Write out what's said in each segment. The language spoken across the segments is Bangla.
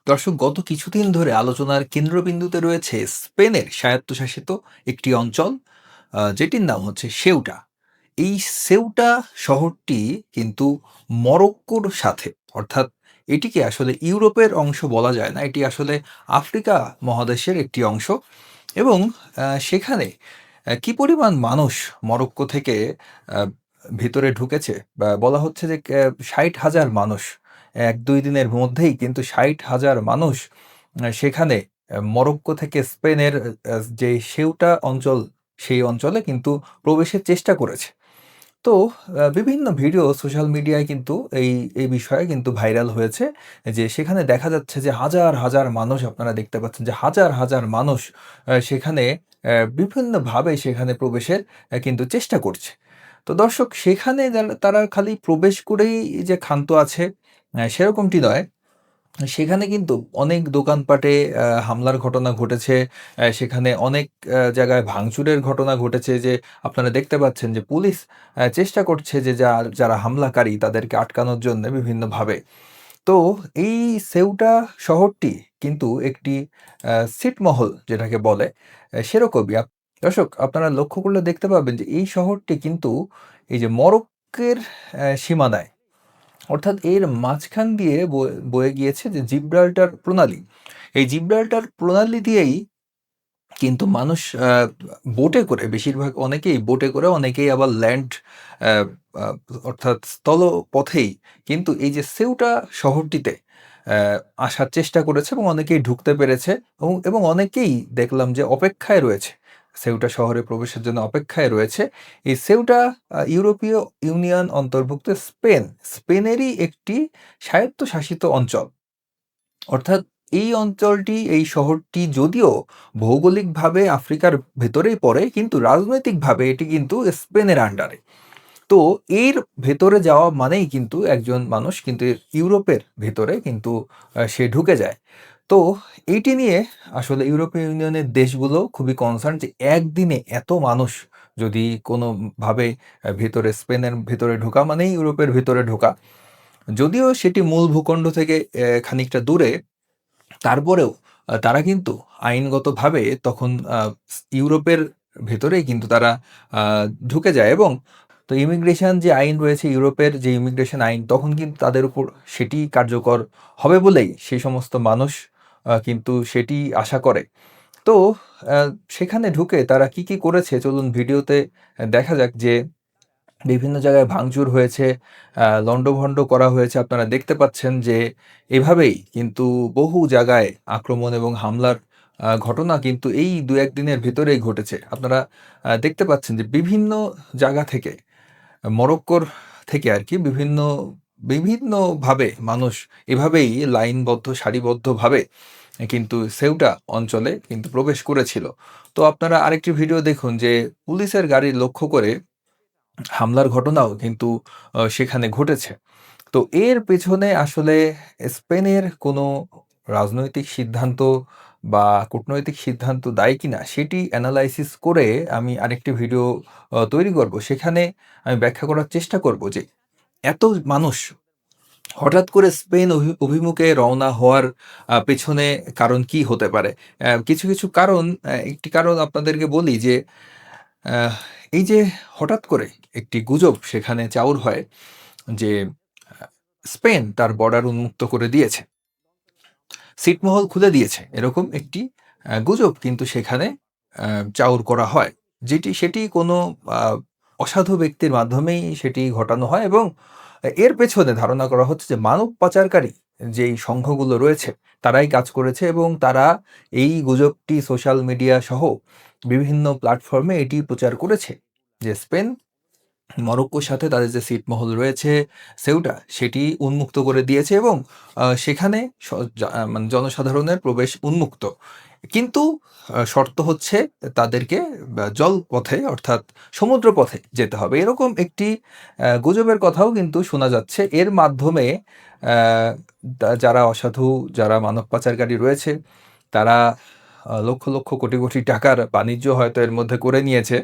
দর্শক, গত কিছুদিন ধরে আলোচনার কেন্দ্রবিন্দুতে রয়েছে স্পেনের স্বায়ত্তশাসিত একটি অঞ্চল, যেটির নাম হচ্ছে সেউটা। এই সেউটা শহরটি কিন্তু মরক্কোর সাথে, অর্থাৎ এটিকে আসলে ইউরোপের অংশ বলা যায় না, এটি আসলে আফ্রিকা মহাদেশের একটি অংশ। এবং সেখানে কি পরিমাণ মানুষ মরক্কো থেকে ভিতরে ঢুকেছে, বা বলা হচ্ছে যে ৬০,০০০ মানুষ ১-২ দিনের মধ্যেই কিন্তু ৬০,০০০ মানুষ সেখানে মরক্কো থেকে স্পেনের যে সেউটা অঞ্চল, সেই অঞ্চলে কিন্তু প্রবেশের চেষ্টা করেছে। তো বিভিন্ন ভিডিও সোশ্যাল মিডিয়ায় কিন্তু এই বিষয়ে কিন্তু ভাইরাল হয়েছে, যে সেখানে দেখা যাচ্ছে যে হাজার, হাজার মানুষ, আপনারা দেখতে পাচ্ছেন যে হাজার, হাজার মানুষ সেখানে বিভিন্নভাবে সেখানে প্রবেশের কিন্তু চেষ্টা করছে। তো দর্শক, সেখানে তারা খালি প্রবেশ করেই যে ক্ষান্ত আছে সেরকমটি নয়। সেখানে কিন্তু অনেক দোকানপাটে হামলার ঘটনা ঘটেছে। সেখানে অনেক জায়গায় ভাঙচুরের ঘটনা ঘটেছে, যে আপনারা দেখতে পাচ্ছেন যে পুলিশ চেষ্টা করছে যে যারা হামলাকারী তাদেরকে আটকানোর জন্যে বিভিন্নভাবে। তো এই সেউটা শহরটি কিন্তু একটি ছিটমহল যেটাকে বলে, সেরকমই। দর্শক, আপনারা লক্ষ্য করলে দেখতে পাবেন যে এই শহরটি কিন্তু এই যে মরক্কোর সীমানায়, অর্থাৎ এর মাঝখান দিয়ে বয়ে গিয়েছে যে জিব্রাল্টার প্রণালী। এই জিব্রাল্টার প্রণালী দিয়েই কিন্তু মানুষ বোটে করে, বেশিরভাগ অনেকেই বোটে করে, অনেকেই আবার ল্যান্ড আ আ অর্থাৎ স্থলপথেই কিন্তু এই যে সেউটা শহরটিতে অ্যা আসার চেষ্টা করেছে, এবং অনেকেই ঢুকতে পেরেছে, এবং অনেকেই দেখলাম যে অপেক্ষায় রয়েছে। সেউটা শহরে প্রবেশের জন্য অপেক্ষায় রয়েছে। এই সেউটা ইউরোপীয় ইউনিয়ন অন্তর্ভুক্ত স্পেনেরই একটি স্বায়ত্তশাসিত অঞ্চল। অর্থাৎ এই অঞ্চলটি, এই শহরটি যদিও ভৌগোলিকভাবে আফ্রিকার ভেতরেই পড়ে, কিন্তু রাজনৈতিকভাবে এটি কিন্তু স্পেনের আন্ডারে। তো এর ভেতরে যাওয়া মানেই কিন্তু একজন মানুষ কিন্তু ইউরোপের ভেতরে কিন্তু সে ঢুকে যায়। তো এইটি নিয়ে আসলে ইউরোপীয় ইউনিয়নের দেশগুলো খুবই কনসার্ন, যে একদিনে এত মানুষ যদি কোনোভাবে স্পেনের ভেতরে ঢোকা মানেই ইউরোপের ভেতরে ঢোকা। যদিও সেটি মূল ভূখণ্ড থেকে খানিকটা দূরে, তারপরেও তারা কিন্তু আইনগতভাবে তখন ইউরোপের ভেতরেই কিন্তু তারা আ ঢুকে যায়, এবং তো ইমিগ্রেশন যে আইন রয়েছে, ইউরোপের যে ইমিগ্রেশন আইন, তখন কিন্তু তাদের উপর সেটি কার্যকর হবে বলেই সেই সমস্ত মানুষ কিন্তু সেটি আশা করে। তো আ সেখানে ঢুকে তারা কি, কি করেছে চলুন ভিডিওতে দেখা যাক। যে বিভিন্ন জায়গায় ভাঙচুর হয়েছে, লন্ডভন্ড করা হয়েছে। আপনারা দেখতে পাচ্ছেন যে এভাবেই কিন্তু বহু জায়গায় আক্রমণ এবং হামলার ঘটনা কিন্তু এই ২-১ দিনের ভেতরেই ঘটেছে। আপনারা দেখতে পাচ্ছেন যে বিভিন্ন জায়গা থেকে, মরক্কোর থেকে আরকি, বিভিন্নভাবে মানুষ এভাবেই লাইনবদ্ধ, সারিবদ্ধভাবে কিন্তু সেউটা অঞ্চলে কিন্তু প্রবেশ করেছিল। তো আপনারা আরেকটি ভিডিও দেখুন, যে পুলিশের গাড়ি লক্ষ্য করে হামলার ঘটনাও কিন্তু সেখানে ঘটেছে। তো এর পেছনে আসলে স্পেনের কোনো রাজনৈতিক সিদ্ধান্ত বা কূটনৈতিক সিদ্ধান্ত দায়ী কিনা সেটি এনালাইসিস করে আমি আরেকটি ভিডিও তৈরি করব। সেখানে আমি ব্যাখ্যা করার চেষ্টা করব যে এত মানুষ হঠাৎ করে স্পেন অভিমুখে রওনা হওয়ার পেছনে কারণ কি হতে পারে? কিছু, কিছু কারণ, একটি কারণ আপনাদেরকে বলি, যে আহ এই যে হঠাৎ করে একটি গুজব সেখানে চাউর হয় যে আ স্পেন তার বর্ডার উন্মুক্ত করে দিয়েছে, ছিটমহল খুলে দিয়েছে। এরকম একটি গুজব কিন্তু সেখানে আ চাউর করা হয়। সেটি কোনো আ অসাধু ব্যক্তির মাধ্যমেই সেটি ঘটানো হয়, এবং এর পেছনে ধারণা করা হচ্ছে যে মানব পাচারকারী যেই সংঘগুলো রয়েছে তারাই কাজ করেছে, এবং তারা এই গুজবটি সোশ্যাল মিডিয়া সহ বিভিন্ন প্ল্যাটফর্মে এটি প্রচার করেছে যে স্পেন মরক্কোর সাথে তাদের যে ছিটমহল রয়েছে সেউটা, সেটি উন্মুক্ত করে দিয়েছে, এবং সেখানে স জা মানে জনসাধারণের প্রবেশ উন্মুক্ত। কিন্তু শর্ত হচ্ছে তাদেরকে জলপথে, অর্থাৎ সমুদ্রপথে যেতে হবে। এরকম একটি গুজবের কথাও কিন্তু শোনা যাচ্ছে। এর মাধ্যমে অ্যা যারা অসাধু, যারা মানব পাচারকারী রয়েছে, তারা লক্ষ, লক্ষ কোটি, কোটি টাকার বাণিজ্য হয়তো এর মধ্যে করে নিয়েছে।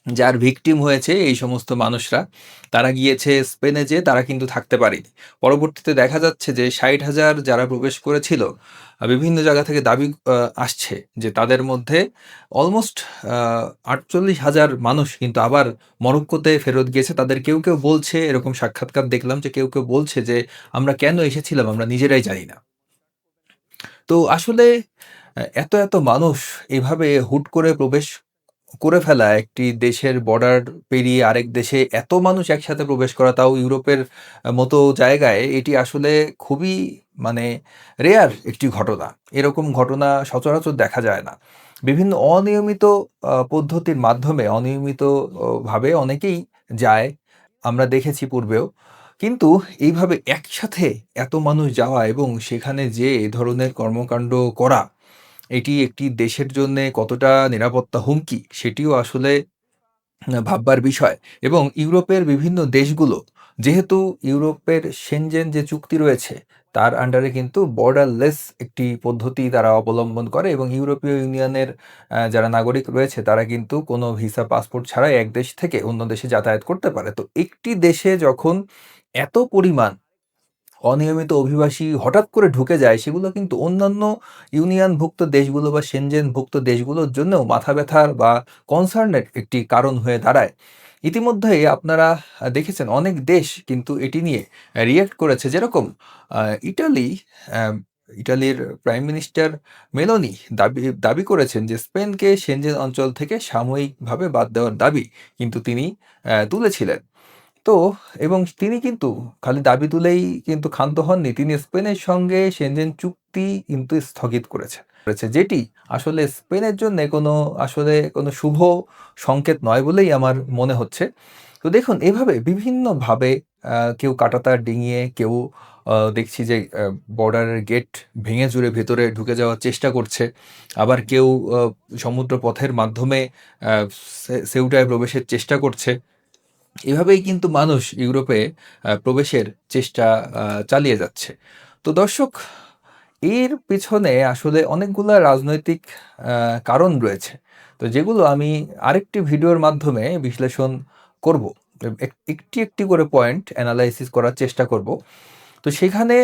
যার ভিকটিম হয়েছে এই সমস্ত মানুষরা, তারা গিয়েছে স্পেনে, যেয়ে তারা কিন্তু থাকতে পারেনি। পরবর্তীতে দেখা যাচ্ছে যে ৬০,০০০ যারা প্রবেশ করেছিল, বিভিন্ন জায়গা থেকে দাবি আসছে যে তাদের মধ্যে অলমোস্ট ৪৮,০০০ মানুষ কিন্তু আবার মরক্কোতে ফেরত গিয়েছে। তাদের কেউ বলছে, এরকম সাক্ষাৎকার দেখলাম যে কেউ বলছে যে, "আমরা কেন এসেছিলাম আমরা নিজেরাই জানি না।" তো আসলে এত মানুষ এভাবে হুট করে প্রবেশ করে ফেলা, একটি দেশের বর্ডার পেরিয়ে আরেক দেশে এত মানুষ একসাথে প্রবেশ করা, তাও ইউরোপের মতো জায়গায়, এটি আসলে খুবই মানে রেয়ার একটি ঘটনা। এরকম ঘটনা সচরাচর দেখা যায় না। বিভিন্ন অনিয়মিত পদ্ধতির মাধ্যমে অনিয়মিত ভাবে অনেকেই যায়। আমরা দেখেছি পূর্বেও। কিন্তু এইভাবে একসাথে এত মানুষ যাওয়া এবং সেখানে যেয়ে এ ধরনের কর্মকাণ্ড করা, এটি একটি দেশের জন্যে কতটা নিরাপত্তা হুমকি সেটিও আসলে ভাববার বিষয়। এবং ইউরোপের বিভিন্ন দেশগুলো, যেহেতু ইউরোপের সেনজেন যে চুক্তি রয়েছে তার আন্ডারে কিন্তু বর্ডারলেস একটি পদ্ধতি তারা অবলম্বন করে, এবং ইউরোপীয় ইউনিয়নের যারা নাগরিক রয়েছে তারা কিন্তু কোনো ভিসা পাসপোর্ট ছাড়াই এক দেশ থেকে অন্য দেশে যাতায়াত করতে পারে। তো একটি দেশে যখন এত পরিমাণ অনিয়মিত অভিবাসী হঠাৎ করে ঢুকে যায়, সেগুলো কিন্তু অন্যান্য ইউনিয়নভুক্ত দেশগুলো বা সেনজেনভুক্ত দেশগুলোর জন্যও মাথা ব্যথার বা কনসার্নের একটি কারণ হয়ে দাঁড়ায়। ইতিমধ্যেই আপনারা দেখেছেন অনেক দেশ কিন্তু এটি নিয়ে রিঅ্যাক্ট করেছে। যেরকম আ ইটালি, অ্যাম ইটালির প্রাইম মিনিস্টার মেলোনি দাবি করেছেন যে স্পেনকে সেনজেন অঞ্চল থেকে সাময়িকভাবে বাদ দেওয়ার দাবি কিন্তু তিনি তুলেছিলেন। তো এবং তিনি কিন্তু খালি দাবি তুলেই কিন্তু ক্ষান্ত হননি। তিনি স্পেনের সঙ্গে সেনজেন চুক্তি কিন্তু স্থগিত করেছে। যেটি আসলে স্পেনের জন্যে কোনো শুভ সংকেত নয় বলেই আমার মনে হচ্ছে। তো দেখুন, এভাবে বিভিন্নভাবে কেউ কাঁটাতার ডিঙিয়ে, কেউ দেখছি যে বর্ডারের গেট ভেঙে চুরে ভেতরে ঢুকে যাওয়ার চেষ্টা করছে। আবার কেউ আ সমুদ্রপথের মাধ্যমে আ সেউটায় প্রবেশের চেষ্টা করছে। এভাবেই কিন্তু মানুষ ইউরোপে প্রবেশের চেষ্টা চালিয়ে যাচ্ছে। তো দর্শক, এর পেছনে আসলে অনেকগুলা রাজনৈতিক আ কারণ রয়েছে। তো যেগুলো আমি আরেকটি ভিডিওর মাধ্যমে বিশ্লেষণ করব। একটি করে পয়েন্ট এনালাইসিস করার চেষ্টা করব। তো সেখানে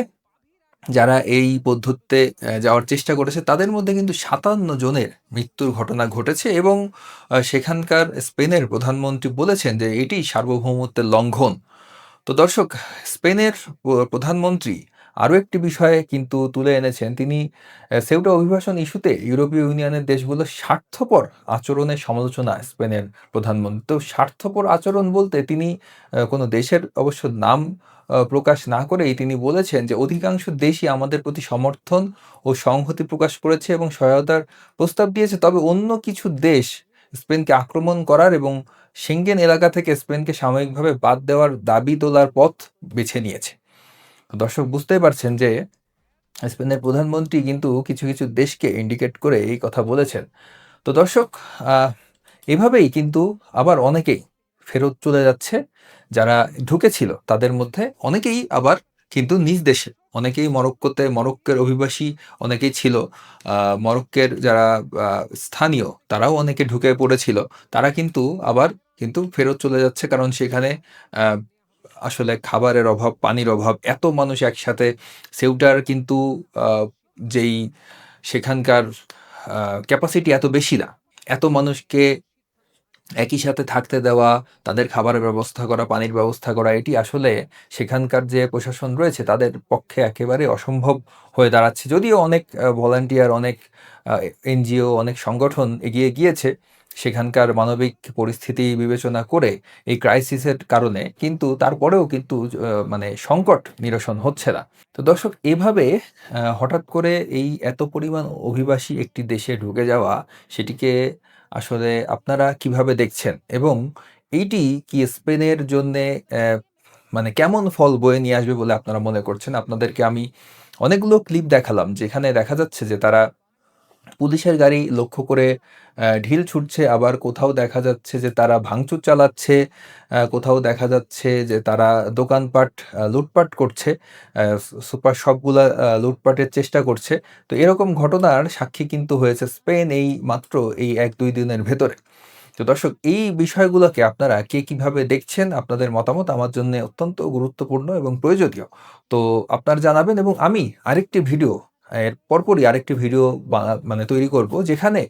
যারা এই পদ্ধতিতে যাওয়ার চেষ্টা করেছে তাদের মধ্যে কিন্তু ৫৭ জনের মৃত্যুর ঘটনা ঘটেছে, এবং সেখানকার স্পেনের প্রধানমন্ত্রী বলেছেন যে এটি সার্বভৌমত্বের লঙ্ঘন। তো দর্শক, স্পেনের প্রধানমন্ত্রী আরও একটি বিষয় কিন্তু তুলে এনেছেন। তিনি সেউটা অভিবাসন ইস্যুতে ইউরোপীয় ইউনিয়নের দেশগুলোর স্বার্থপর আচরণের সমালোচনা স্পেনের প্রধানমন্ত্রী। তো স্বার্থপর আচরণ বলতে তিনি কোনো দেশের অবশ্য নাম প্রকাশ না করেই তিনি বলেছেন যে অধিকাংশ দেশই আমাদের প্রতি সমর্থন ও সংহতি প্রকাশ করেছে এবং সহায়তার প্রস্তাব দিয়েছে। তবে অন্য কিছু দেশ স্পেনকে আক্রমণ করার এবং সেঙ্গেন এলাকা থেকে স্পেনকে সাময়িকভাবে বাদ দেওয়ার দাবি তোলার পথ বেছে নিয়েছে। দর্শক, বুঝতেই পারছেন যে স্পেনের প্রধানমন্ত্রী কিন্তু কিছু দেশকে ইন্ডিকেট করে এই কথা বলেছেন। তো দর্শক, আহ, এভাবেই কিন্তু আবার অনেকেই ফেরত চলে যাচ্ছে। যারা ঢুকেছিল তাদের মধ্যে অনেকেই আবার কিন্তু নিজ দেশে, অনেকেই মরক্কোর অভিবাসী অনেকেই ছিল। মরক্কের যারা স্থানীয় তারাও অনেকে ঢুকে পড়েছিল। তারা কিন্তু আবার কিন্তু ফেরত চলে যাচ্ছে, কারণ সেখানে আহ, আসলে খাবারের অভাব, পানির অভাব, এত মানুষ একসাথে সেউটার কিন্তু যেই সেখানকার ক্যাপাসিটি এত বেশি না। এত মানুষকে একই সাথে থাকতে দেওয়া, তাদের খাবারের ব্যবস্থা করা, পানির ব্যবস্থা করা, এটি আসলে সেখানকার যে প্রশাসন রয়েছে তাদের পক্ষে একেবারে অসম্ভব হয়ে দাঁড়াচ্ছে। যদিও অনেক ভলান্টিয়ার, অনেক এনজিও, অনেক সংগঠন এগিয়ে গিয়েছে সেখানকার মানবিক পরিস্থিতি বিবেচনা করে এই ক্রাইসিসের কারণে, কিন্তু তারপরেও কিন্তু মানে সংকট নিরসন হচ্ছে না। তো দর্শক, এভাবে হঠাৎ করে এই এত পরিমাণ অভিবাসী একটি দেশে ঢুকে যাওয়া, সেটিকে আসলে আপনারা কিভাবে দেখছেন? এবং এইটি কি স্পেনের জন্যে মানে কেমন ফল বয়ে নিয়ে আসবে বলে আপনারা মনে করছেন? আপনাদেরকে আমি অনেকগুলো ক্লিপ দেখালাম যেখানে দেখা যাচ্ছে যে তারা পুলিশের গাড়ি লক্ষ্য করে ঢিল ছুড়ছে, আবার কোথাও দেখা যাচ্ছে যে তারা ভাঙচুর চালাচ্ছে, কোথাও দেখা যাচ্ছে যে তারা দোকানপাট লুটপাট করছে, সুপার শপগুলা লুটপাটের চেষ্টা করছে। তো এরকম ঘটনার সাক্ষী কিন্তু হয়েছে স্পেন এই মাত্র এই ১-২ দিনের ভেতরে। তো দর্শক, এই বিষয়গুলোকে আপনারা কে কিভাবে দেখছেন? আপনাদের মতামত আমার জন্যে অত্যন্ত গুরুত্বপূর্ণ এবং প্রয়োজনীয়। তো আপনারা জানাবেন এবং আমি আরেকটি ভিডিও এর পরপরই আরেকটি ভিডিও মানে তৈরি করব, যেখানে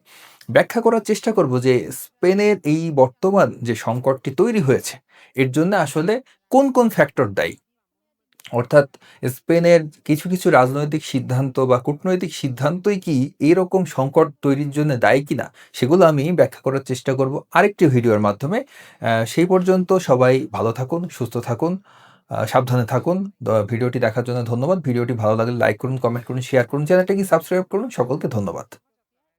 ব্যাখ্যা করার চেষ্টা করব যে স্পেনের এই বর্তমান যে সংকটটি তৈরি হয়েছে, এর জন্য আসলে কোন ফ্যাক্টর দায়ী? অর্থাৎ স্পেনের কিছু রাজনৈতিক সিদ্ধান্ত বা কূটনৈতিক সিদ্ধান্তই কি এরকম সংকট তৈরির জন্য দায়ী কিনা? সেগুলো আমি ব্যাখ্যা করার চেষ্টা করব আরেকটি ভিডিওর মাধ্যমে। সেই পর্যন্ত সবাই ভালো থাকুন, সুস্থ থাকুন, সাবধানে থাকুন। ভিডিওটি দেখার জন্য ধন্যবাদ। ভিডিওটি ভালো লাগলে লাইক করুন, কমেন্ট করুন, শেয়ার করুন, চ্যানেলটিকে সাবস্ক্রাইব করুন। সকলকে ধন্যবাদ।